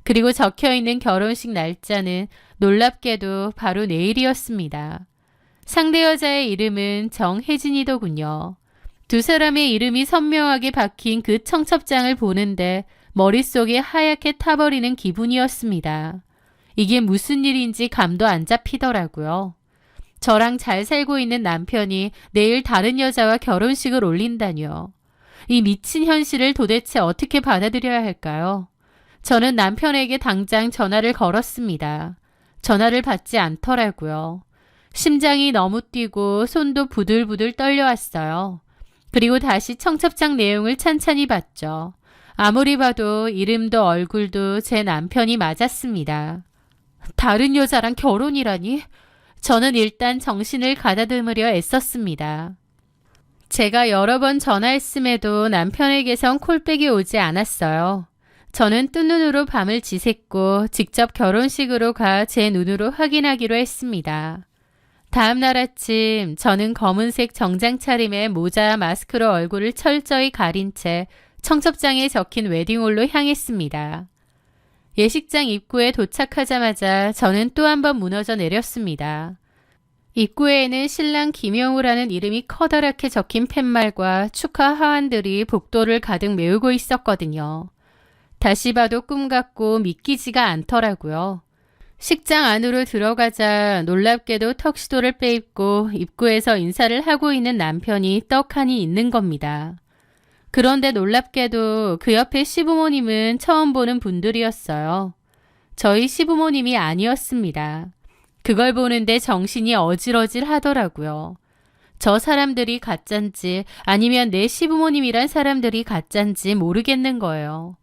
그리고 적혀있는 결혼식 날짜는 놀랍게도 바로 내일이었습니다. 상대 여자의 이름은 정혜진이더군요. 두 사람의 이름이 선명하게 박힌 그 청첩장을 보는데 머릿속이 하얗게 타버리는 기분이었습니다. 이게 무슨 일인지 감도 안 잡히더라고요. 저랑 잘 살고 있는 남편이 내일 다른 여자와 결혼식을 올린다뇨. 이 미친 현실을 도대체 어떻게 받아들여야 할까요? 저는 남편에게 당장 전화를 걸었습니다. 전화를 받지 않더라고요. 심장이 너무 뛰고 손도 부들부들 떨려왔어요. 그리고 다시 청첩장 내용을 찬찬히 봤죠. 아무리 봐도 이름도 얼굴도 제 남편이 맞았습니다. 다른 여자랑 결혼이라니? 저는 일단 정신을 가다듬으려 애썼습니다. 제가 여러 번 전화했음에도 남편에게선 콜백이 오지 않았어요. 저는 뜬 눈으로 밤을 지샜고 직접 결혼식으로 가 제 눈으로 확인하기로 했습니다. 다음 날 아침 저는 검은색 정장 차림에 모자와 마스크로 얼굴을 철저히 가린 채 청첩장에 적힌 웨딩홀로 향했습니다. 예식장 입구에 도착하자마자 저는 또 한 번 무너져 내렸습니다. 입구에는 신랑 김영우라는 이름이 커다랗게 적힌 팻말과 축하 하완들이 복도를 가득 메우고 있었거든요. 다시 봐도 꿈 같고 믿기지가 않더라고요. 식장 안으로 들어가자 놀랍게도 턱시도를 빼입고 입구에서 인사를 하고 있는 남편이 떡하니 있는 겁니다. 그런데 놀랍게도 그 옆에 시부모님은 처음 보는 분들이었어요. 저희 시부모님이 아니었습니다. 그걸 보는데 정신이 어질어질 하더라고요. 저 사람들이 가짠지 아니면 내 시부모님이란 사람들이 가짠지 모르겠는 거예요.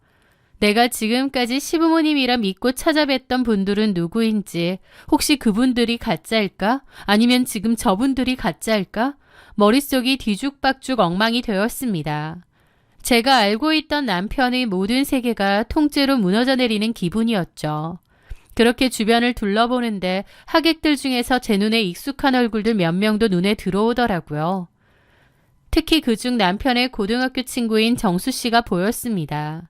내가 지금까지 시부모님이라 믿고 찾아뵀던 분들은 누구인지, 혹시 그분들이 가짜일까? 아니면 지금 저분들이 가짜일까? 머릿속이 뒤죽박죽 엉망이 되었습니다. 제가 알고 있던 남편의 모든 세계가 통째로 무너져 내리는 기분이었죠. 그렇게 주변을 둘러보는데 하객들 중에서 제 눈에 익숙한 얼굴들 몇 명도 눈에 들어오더라고요. 특히 그중 남편의 고등학교 친구인 정수 씨가 보였습니다.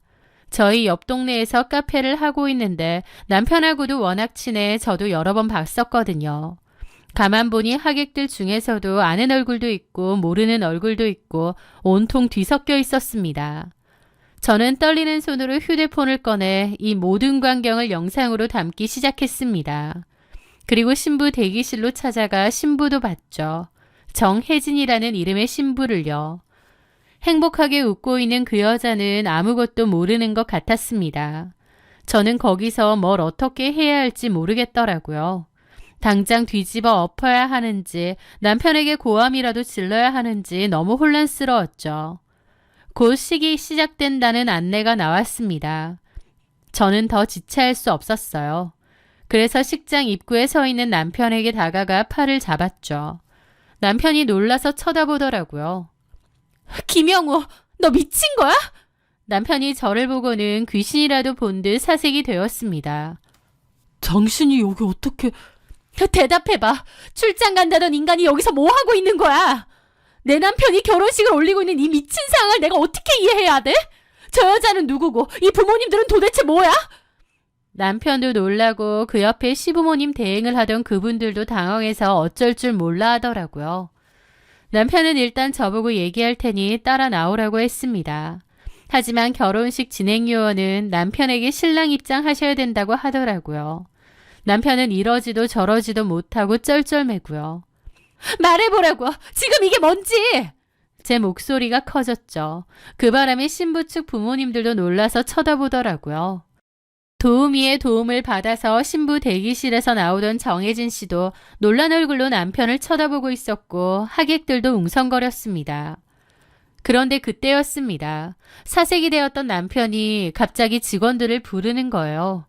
저희 옆 동네에서 카페를 하고 있는데 남편하고도 워낙 친해 저도 여러 번 봤었거든요. 가만 보니 하객들 중에서도 아는 얼굴도 있고 모르는 얼굴도 있고 온통 뒤섞여 있었습니다. 저는 떨리는 손으로 휴대폰을 꺼내 이 모든 광경을 영상으로 담기 시작했습니다. 그리고 신부 대기실로 찾아가 신부도 봤죠. 정혜진이라는 이름의 신부를요. 행복하게 웃고 있는 그 여자는 아무것도 모르는 것 같았습니다. 저는 거기서 뭘 어떻게 해야 할지 모르겠더라고요. 당장 뒤집어 엎어야 하는지 남편에게 고함이라도 질러야 하는지 너무 혼란스러웠죠. 곧 식이 시작된다는 안내가 나왔습니다. 저는 더 지체할 수 없었어요. 그래서 식장 입구에 서 있는 남편에게 다가가 팔을 잡았죠. 남편이 놀라서 쳐다보더라고요. 김영우, 너 미친 거야? 남편이 저를 보고는 귀신이라도 본 듯 사색이 되었습니다. 당신이 여기 어떻게... 대답해봐. 출장 간다던 인간이 여기서 뭐 하고 있는 거야? 내 남편이 결혼식을 올리고 있는 이 미친 상황을 내가 어떻게 이해해야 돼? 저 여자는 누구고 이 부모님들은 도대체 뭐야? 남편도 놀라고 그 옆에 시부모님 대행을 하던 그분들도 당황해서 어쩔 줄 몰라 하더라고요. 남편은 일단 저보고 얘기할 테니 따라 나오라고 했습니다. 하지만 결혼식 진행요원은 남편에게 신랑 입장하셔야 된다고 하더라고요. 남편은 이러지도 저러지도 못하고 쩔쩔매고요. 말해보라고! 지금 이게 뭔지! 제 목소리가 커졌죠. 그 바람에 신부 측 부모님들도 놀라서 쳐다보더라고요. 도우미의 도움을 받아서 신부 대기실에서 나오던 정혜진 씨도 놀란 얼굴로 남편을 쳐다보고 있었고 하객들도 웅성거렸습니다. 그런데 그때였습니다. 사색이 되었던 남편이 갑자기 직원들을 부르는 거예요.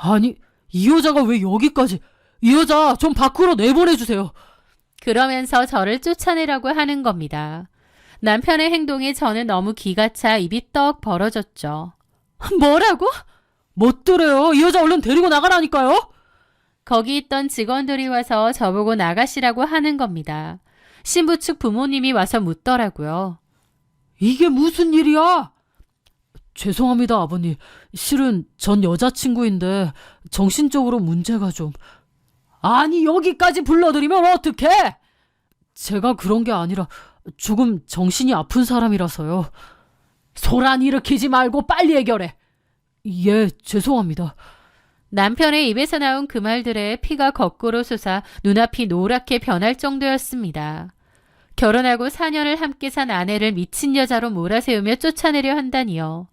아니, 이 여자가 왜 여기까지... 이 여자 좀 밖으로 내보내주세요. 그러면서 저를 쫓아내라고 하는 겁니다. 남편의 행동에 저는 너무 기가 차 입이 떡 벌어졌죠. 뭐라고? 못 들어요. 이 여자 얼른 데리고 나가라니까요. 거기 있던 직원들이 와서 저보고 나가시라고 하는 겁니다. 신부 측 부모님이 와서 묻더라고요. 이게 무슨 일이야? 죄송합니다, 아버님. 실은 전 여자친구인데 정신적으로 문제가 좀... 아니, 여기까지 불러들이면 어떡해? 제가 그런 게 아니라 조금 정신이 아픈 사람이라서요. 소란 일으키지 말고 빨리 해결해. 예, 죄송합니다. 남편의 입에서 나온 그 말들에 피가 거꾸로 솟아 눈앞이 노랗게 변할 정도였습니다. 결혼하고 4년을 함께 산 아내를 미친 여자로 몰아세우며 쫓아내려 한다니요.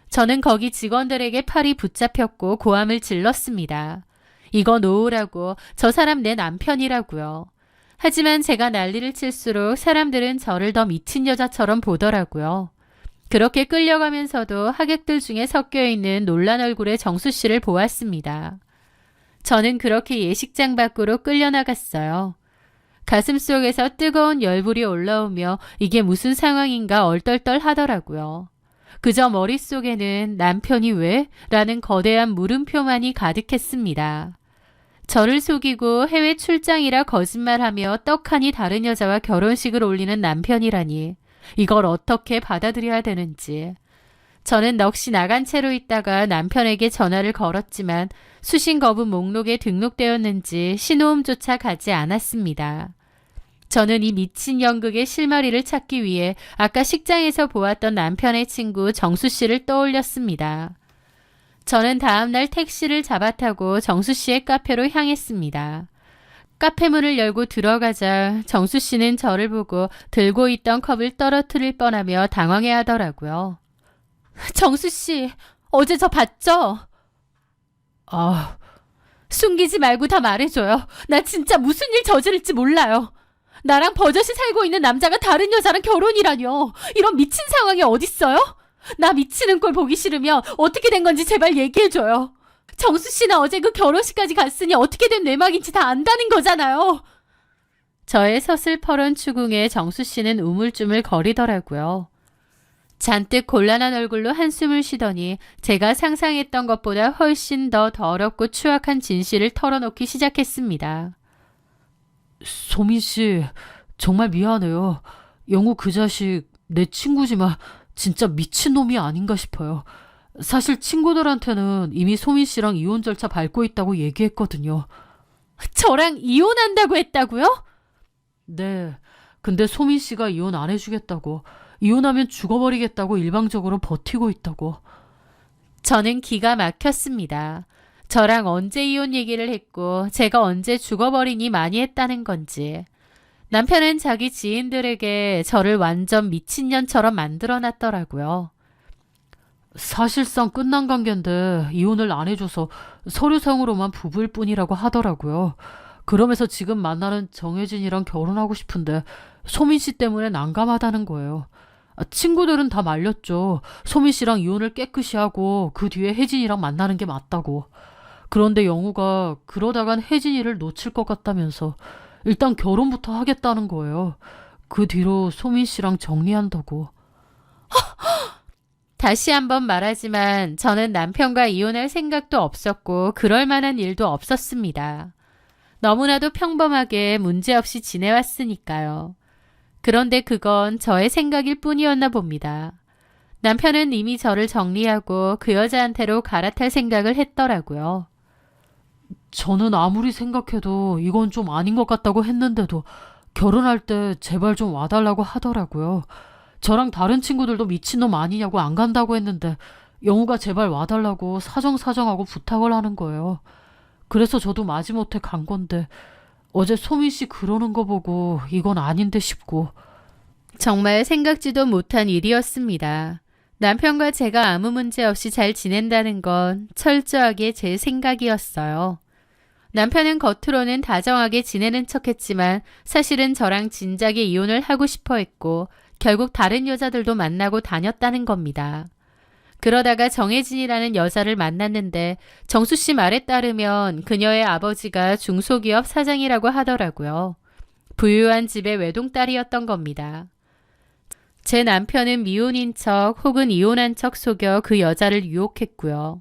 저는 거기 직원들에게 팔이 붙잡혔고 고함을 질렀습니다. 이거 놓으라고, 저 사람 내 남편이라고요. 하지만 제가 난리를 칠수록 사람들은 저를 더 미친 여자처럼 보더라고요. 그렇게 끌려가면서도 하객들 중에 섞여 있는 놀란 얼굴의 정수 씨를 보았습니다. 저는 그렇게 예식장 밖으로 끌려나갔어요. 가슴속에서 뜨거운 열불이 올라오며 이게 무슨 상황인가 얼떨떨 하더라고요. 그저 머릿속에는 남편이 왜? 라는 거대한 물음표만이 가득했습니다. 저를 속이고 해외 출장이라 거짓말하며 떡하니 다른 여자와 결혼식을 올리는 남편이라니 이걸 어떻게 받아들여야 되는지. 저는 넋이 나간 채로 있다가 남편에게 전화를 걸었지만 수신 거부 목록에 등록되었는지 신호음조차 가지 않았습니다. 저는 이 미친 연극의 실마리를 찾기 위해 아까 식장에서 보았던 남편의 친구 정수 씨를 떠올렸습니다. 저는 다음날 택시를 잡아 타고 정수 씨의 카페로 향했습니다. 카페 문을 열고 들어가자 정수 씨는 저를 보고 들고 있던 컵을 떨어뜨릴 뻔하며 당황해 하더라고요. 정수 씨, 어제 저 봤죠? 아, 숨기지 말고 다 말해줘요. 나 진짜 무슨 일 저지를지 몰라요. 나랑 버젓이 살고 있는 남자가 다른 여자랑 결혼이라뇨. 이런 미친 상황이 어딨어요? 나 미치는 꼴 보기 싫으면 어떻게 된 건지 제발 얘기해줘요. 정수 씨는 어제 그 결혼식까지 갔으니 어떻게 된 뇌막인지 다 안다는 거잖아요. 저의 서슬퍼런 추궁에 정수 씨는 우물쭈물 거리더라고요. 잔뜩 곤란한 얼굴로 한숨을 쉬더니 제가 상상했던 것보다 훨씬 더 더럽고 추악한 진실을 털어놓기 시작했습니다. 소민 씨, 정말 미안해요. 영우 그 자식 내 친구지만 진짜 미친놈이 아닌가 싶어요. 사실 친구들한테는 이미 소민 씨랑 이혼 절차 밟고 있다고 얘기했거든요. 저랑 이혼한다고 했다고요? 네, 근데 소민 씨가 이혼 안 해주겠다고, 이혼하면 죽어버리겠다고 일방적으로 버티고 있다고. 저는 기가 막혔습니다. 저랑 언제 이혼 얘기를 했고 제가 언제 죽어버리니 많이 했다는 건지. 남편은 자기 지인들에게 저를 완전 미친년처럼 만들어놨더라고요. 사실상 끝난 관계인데 이혼을 안 해줘서 서류상으로만 부부일 뿐이라고 하더라고요. 그러면서 지금 만나는 정혜진이랑 결혼하고 싶은데 소민 씨 때문에 난감하다는 거예요. 친구들은 다 말렸죠. 소민 씨랑 이혼을 깨끗이 하고 그 뒤에 혜진이랑 만나는 게 맞다고. 그런데 영우가 그러다간 혜진이를 놓칠 것 같다면서 일단 결혼부터 하겠다는 거예요. 그 뒤로 소민 씨랑 정리한다고. 다시 한번 말하지만 저는 남편과 이혼할 생각도 없었고 그럴 만한 일도 없었습니다. 너무나도 평범하게 문제없이 지내왔으니까요. 그런데 그건 저의 생각일 뿐이었나 봅니다. 남편은 이미 저를 정리하고 그 여자한테로 갈아탈 생각을 했더라고요. 저는 아무리 생각해도 이건 좀 아닌 것 같다고 했는데도 결혼할 때 제발 좀 와달라고 하더라고요. 저랑 다른 친구들도 미친놈 아니냐고 안 간다고 했는데 영우가 제발 와달라고 사정사정하고 부탁을 하는 거예요. 그래서 저도 마지못해 간 건데 어제 소민 씨 그러는 거 보고 이건 아닌데 싶고. 정말 생각지도 못한 일이었습니다. 남편과 제가 아무 문제 없이 잘 지낸다는 건 철저하게 제 생각이었어요. 남편은 겉으로는 다정하게 지내는 척했지만 사실은 저랑 진작에 이혼을 하고 싶어 했고 결국 다른 여자들도 만나고 다녔다는 겁니다. 그러다가 정혜진이라는 여자를 만났는데 정수 씨 말에 따르면 그녀의 아버지가 중소기업 사장이라고 하더라고요. 부유한 집의 외동딸이었던 겁니다. 제 남편은 미혼인 척 혹은 이혼한 척 속여 그 여자를 유혹했고요.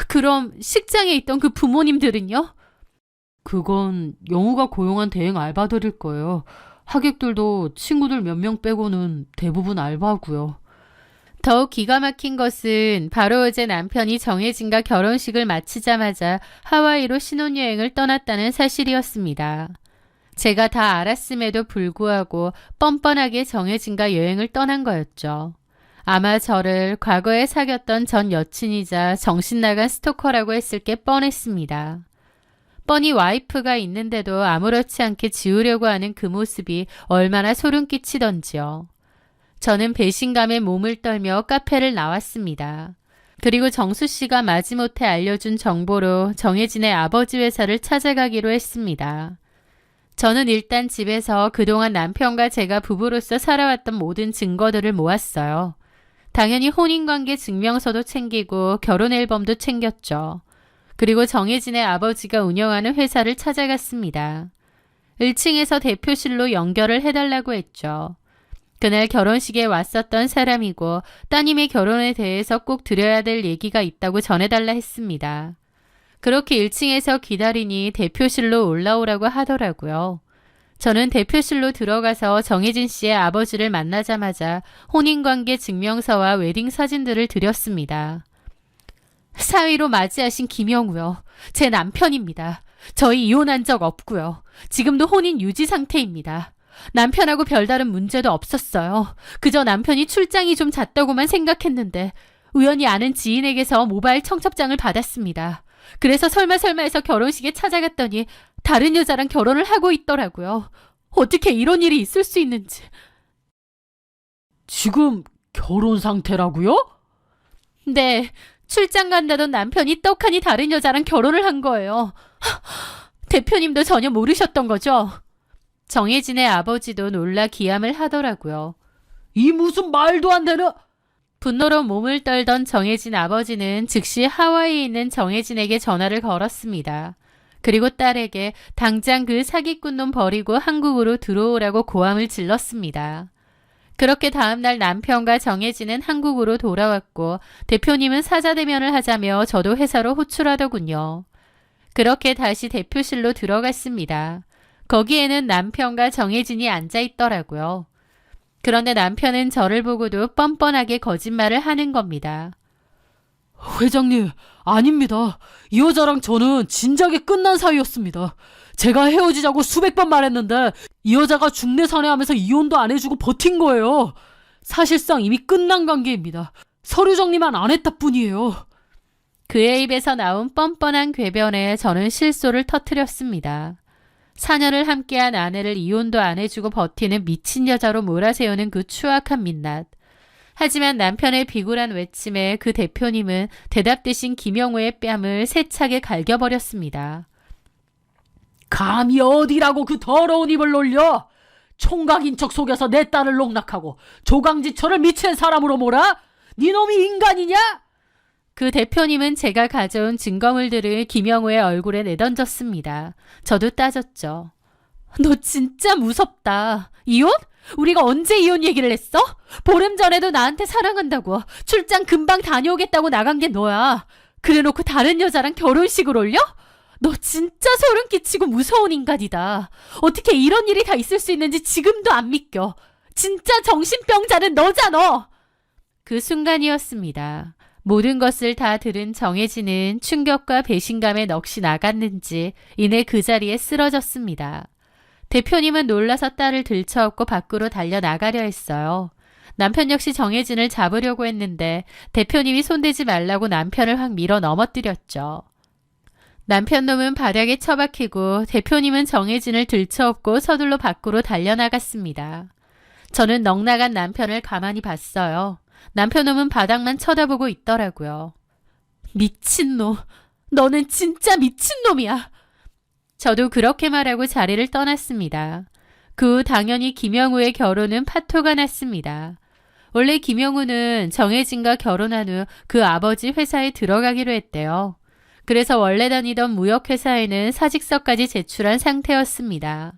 그럼 식장에 있던 그 부모님들은요? 그건 영우가 고용한 대행 알바들일 거예요. 하객들도 친구들 몇 명 빼고는 대부분 알바고요. 더욱 기가 막힌 것은 바로 어제 남편이 정혜진과 결혼식을 마치자마자 하와이로 신혼여행을 떠났다는 사실이었습니다. 제가 다 알았음에도 불구하고 뻔뻔하게 정혜진과 여행을 떠난 거였죠. 아마 저를 과거에 사귀었던 전 여친이자 정신나간 스토커라고 했을 게 뻔했습니다. 뻔히 와이프가 있는데도 아무렇지 않게 지우려고 하는 그 모습이 얼마나 소름 끼치던지요. 저는 배신감에 몸을 떨며 카페를 나왔습니다. 그리고 정수 씨가 마지못해 알려준 정보로 정혜진의 아버지 회사를 찾아가기로 했습니다. 저는 일단 집에서 그동안 남편과 제가 부부로서 살아왔던 모든 증거들을 모았어요. 당연히 혼인관계 증명서도 챙기고 결혼 앨범도 챙겼죠. 그리고 정혜진의 아버지가 운영하는 회사를 찾아갔습니다. 1층에서 대표실로 연결을 해달라고 했죠. 그날 결혼식에 왔었던 사람이고 따님의 결혼에 대해서 꼭 드려야 될 얘기가 있다고 전해달라 했습니다. 그렇게 1층에서 기다리니 대표실로 올라오라고 하더라고요. 저는 대표실로 들어가서 정혜진 씨의 아버지를 만나자마자 혼인관계 증명서와 웨딩 사진들을 드렸습니다. 사위로 맞이하신 김영우요. 제 남편입니다. 저희 이혼한 적 없고요. 지금도 혼인 유지 상태입니다. 남편하고 별다른 문제도 없었어요. 그저 남편이 출장이 좀 잦다고만 생각했는데 우연히 아는 지인에게서 모바일 청첩장을 받았습니다. 그래서 설마 해서 결혼식에 찾아갔더니 다른 여자랑 결혼을 하고 있더라고요. 어떻게 이런 일이 있을 수 있는지. 지금 결혼 상태라고요? 네, 출장 간다던 남편이 떡하니 다른 여자랑 결혼을 한 거예요. 대표님도 전혀 모르셨던 거죠? 정혜진의 아버지도 놀라 기함을 하더라고요. 이 무슨 말도 안 되는... 분노로 몸을 떨던 정혜진 아버지는 즉시 하와이에 있는 정혜진에게 전화를 걸었습니다. 그리고 딸에게 당장 그 사기꾼 놈 버리고 한국으로 들어오라고 고함을 질렀습니다. 그렇게 다음날 남편과 정혜진은 한국으로 돌아왔고 대표님은 사자대면을 하자며 저도 회사로 호출하더군요. 그렇게 다시 대표실로 들어갔습니다. 거기에는 남편과 정혜진이 앉아 있더라고요. 그런데 남편은 저를 보고도 뻔뻔하게 거짓말을 하는 겁니다. 회장님, 아닙니다. 이 여자랑 저는 진작에 끝난 사이였습니다. 제가 헤어지자고 수백 번 말했는데 이 여자가 중매사내하면서 이혼도 안 해주고 버틴 거예요. 사실상 이미 끝난 관계입니다. 서류 정리만 안 했다 뿐이에요. 그의 입에서 나온 뻔뻔한 궤변에 저는 실소를 터뜨렸습니다. 4년을 함께한 아내를 이혼도 안 해주고 버티는 미친 여자로 몰아세우는 그 추악한 민낯. 하지만 남편의 비굴한 외침에 그 대표님은 대답 대신 김영우의 뺨을 세차게 갈겨버렸습니다. 감히 어디라고 그 더러운 입을 놀려? 총각인 척 속여서 내 딸을 농락하고 조강지처를 미친 사람으로 몰아? 네 놈이 인간이냐? 그 대표님은 제가 가져온 증거물들을 김영우의 얼굴에 내던졌습니다. 저도 따졌죠. 너 진짜 무섭다. 이혼? 우리가 언제 이혼 얘기를 했어? 보름 전에도 나한테 사랑한다고 출장 금방 다녀오겠다고 나간 게 너야. 그래놓고 다른 여자랑 결혼식을 올려? 너 진짜 소름 끼치고 무서운 인간이다. 어떻게 이런 일이 다 있을 수 있는지 지금도 안 믿겨. 진짜 정신병자는 너잖아. 그 순간이었습니다. 모든 것을 다 들은 정혜진은 충격과 배신감에 넋이 나갔는지 이내 그 자리에 쓰러졌습니다. 대표님은 놀라서 딸을 들쳐업고 밖으로 달려나가려 했어요. 남편 역시 정혜진을 잡으려고 했는데 대표님이 손대지 말라고 남편을 확 밀어 넘어뜨렸죠. 남편 놈은 바닥에 처박히고 대표님은 정혜진을 들쳐업고 서둘러 밖으로 달려나갔습니다. 저는 넋나간 남편을 가만히 봤어요. 남편 놈은 바닥만 쳐다보고 있더라고요. 미친놈, 너는 진짜 미친놈이야. 저도 그렇게 말하고 자리를 떠났습니다. 그 후 당연히 김영우의 결혼은 파토가 났습니다. 원래 김영우는 정혜진과 결혼한 후 그 아버지 회사에 들어가기로 했대요. 그래서 원래 다니던 무역회사에는 사직서까지 제출한 상태였습니다.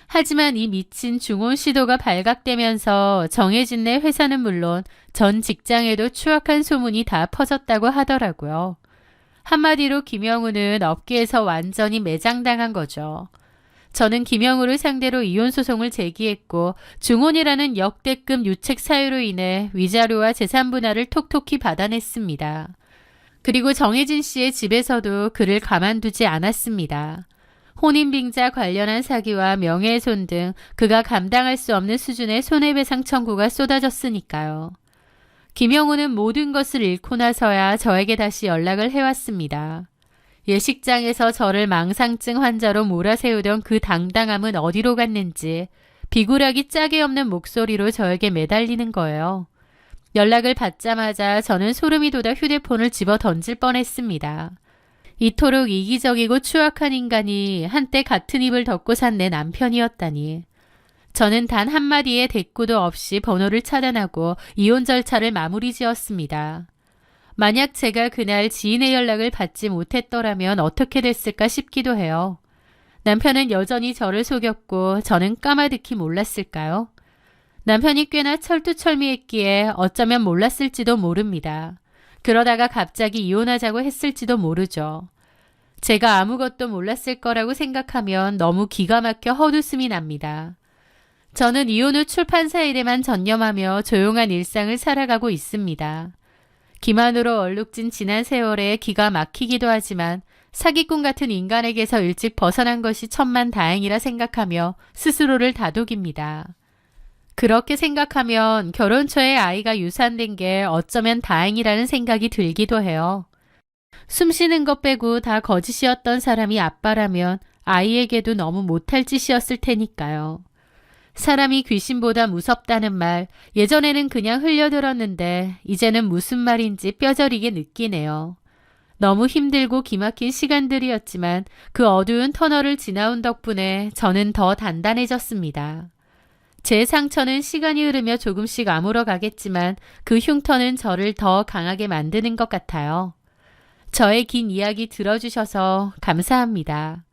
하지만 이 미친 중혼 시도가 발각되면서 정혜진네 회사는 물론 전 직장에도 추악한 소문이 다 퍼졌다고 하더라고요. 한마디로 김영우는 업계에서 완전히 매장당한 거죠. 저는 김영우를 상대로 이혼소송을 제기했고 중혼이라는 역대급 유책 사유로 인해 위자료와 재산 분할을 톡톡히 받아냈습니다. 그리고 정혜진 씨의 집에서도 그를 가만두지 않았습니다. 혼인빙자 관련한 사기와 명예훼손 등 그가 감당할 수 없는 수준의 손해배상 청구가 쏟아졌으니까요. 김영우는 모든 것을 잃고 나서야 저에게 다시 연락을 해왔습니다. 예식장에서 저를 망상증 환자로 몰아세우던 그 당당함은 어디로 갔는지 비굴하기 짝이 없는 목소리로 저에게 매달리는 거예요. 연락을 받자마자 저는 소름이 돋아 휴대폰을 집어 던질 뻔했습니다. 이토록 이기적이고 추악한 인간이 한때 같은 입을 덮고 산 내 남편이었다니. 저는 단 한마디의 대꾸도 없이 번호를 차단하고 이혼 절차를 마무리 지었습니다. 만약 제가 그날 지인의 연락을 받지 못했더라면 어떻게 됐을까 싶기도 해요. 남편은 여전히 저를 속였고 저는 까마득히 몰랐을까요? 남편이 꽤나 철두철미했기에 어쩌면 몰랐을지도 모릅니다. 그러다가 갑자기 이혼하자고 했을지도 모르죠. 제가 아무것도 몰랐을 거라고 생각하면 너무 기가 막혀 헛웃음이 납니다. 저는 이혼 후 출판사 일에만 전념하며 조용한 일상을 살아가고 있습니다. 기만으로 얼룩진 지난 세월에 기가 막히기도 하지만 사기꾼 같은 인간에게서 일찍 벗어난 것이 천만 다행이라 생각하며 스스로를 다독입니다. 그렇게 생각하면 결혼 초에 아이가 유산된 게 어쩌면 다행이라는 생각이 들기도 해요. 숨 쉬는 것 빼고 다 거짓이었던 사람이 아빠라면 아이에게도 너무 못할 짓이었을 테니까요. 사람이 귀신보다 무섭다는 말, 예전에는 그냥 흘려들었는데 이제는 무슨 말인지 뼈저리게 느끼네요. 너무 힘들고 기막힌 시간들이었지만 그 어두운 터널을 지나온 덕분에 저는 더 단단해졌습니다. 제 상처는 시간이 흐르며 조금씩 아물어 가겠지만 그 흉터는 저를 더 강하게 만드는 것 같아요. 저의 긴 이야기 들어주셔서 감사합니다.